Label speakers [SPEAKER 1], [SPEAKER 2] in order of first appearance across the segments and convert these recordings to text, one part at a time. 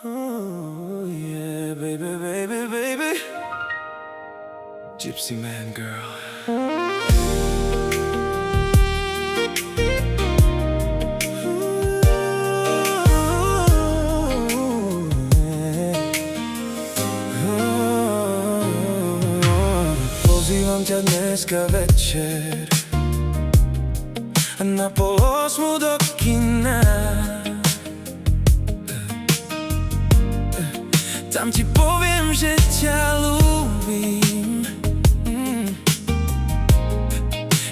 [SPEAKER 1] Oh yeah, baby, baby, baby. Gypsy man girl. Pozývam ťa dneska večer na 7:30 do kina. Tam ti poviem, že ťa ľúbim,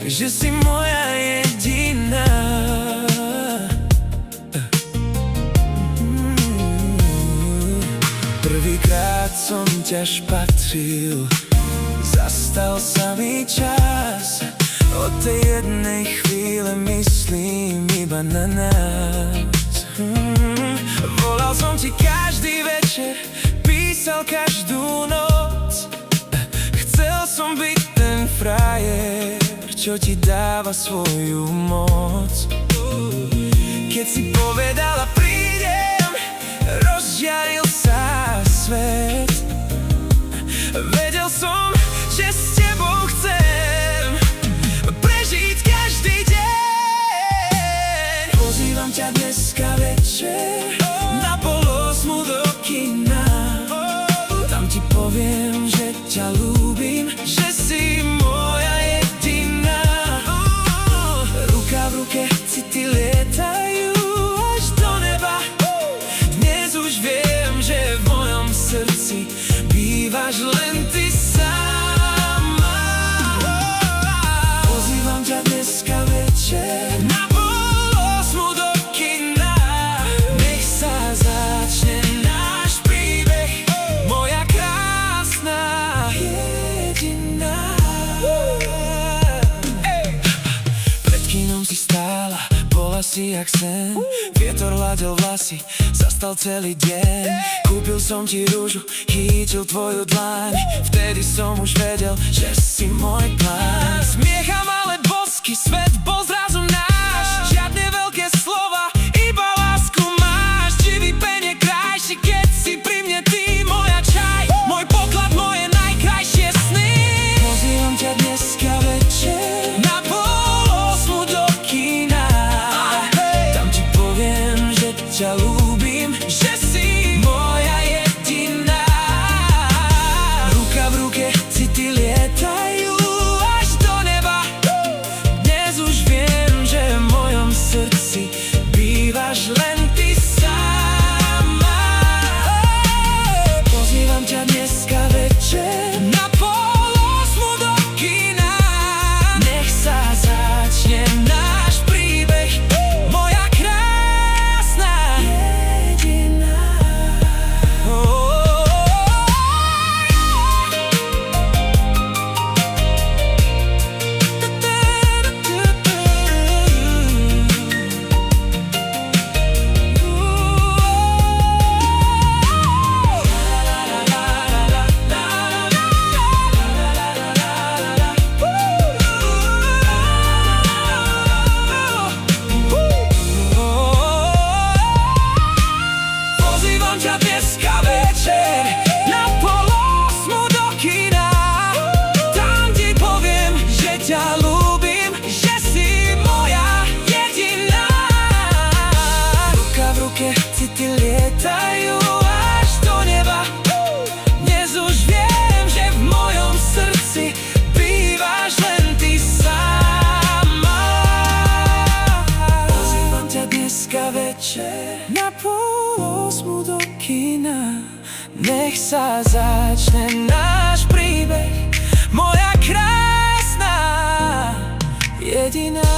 [SPEAKER 1] že si moja jediná. Prvýkrát som ťa špatril, zastal sa mi čas. Od tej jednej chvíle myslím iba na nás. Volal som ti každý večer, písal každú noc. Chcel som byť ten frajer, čo ti dáva svoju moc. Keď si povedala prídem, rozžiaril sa svet. Vedel som, že s tebou chcem prežiť každý deň. Pozývam ťa dneska večer na 7:30 do kina. Tam ti poviem, že ťa ľúbim, že si moja jediná. Ruka v ruke city lietajú až do neba. Dnes už viem, že v mojom srdci bývaš len ty sama. Pozývam ťa dneska večer na 7:30 do kina. Nech sa začne náš príbeh, moja krásna jediná. Pred kinom si stála, bola si jak sen. Vietor hladil vlasy, zastal celý deň. Kúpil som ti rúžu, chytil tvoju dlaň. Vtedy som už vedel, že si môj plán. Smiech a malé bosky, svet bol zrazu náš. Žiadne veľké slova, iba lásku máš. Živý penie krajší, keď si pri mne ty, moja čaj. Môj poklad, moje najkrajšie sny. Pozývam ťa dneska večer na 7:30 do kina. Tam ti poviem, že ťa ľúbim, že si moja jediná. Ruka v ruke city lietajú až do neba. Dnes už viem, že v mojom srdci bývaš len ty sama. Pozývam ťa dneska večer na 7:30 do kina. Nech sa začne náš príbeh, moja krásna jediná. Pozývam ťa dneska večer na 7:30 do kina. Tam ti poviem, že ťa ľúbim, že si moja jediná. Ruka v ruke city lietajú až do neba. Dnes už viem, že v mojom srdci bývaš len ty sama. Pozývam ťa dneska večer na 7:30 do kina. Nech sa začne náš príbeh, moja krásna jediná.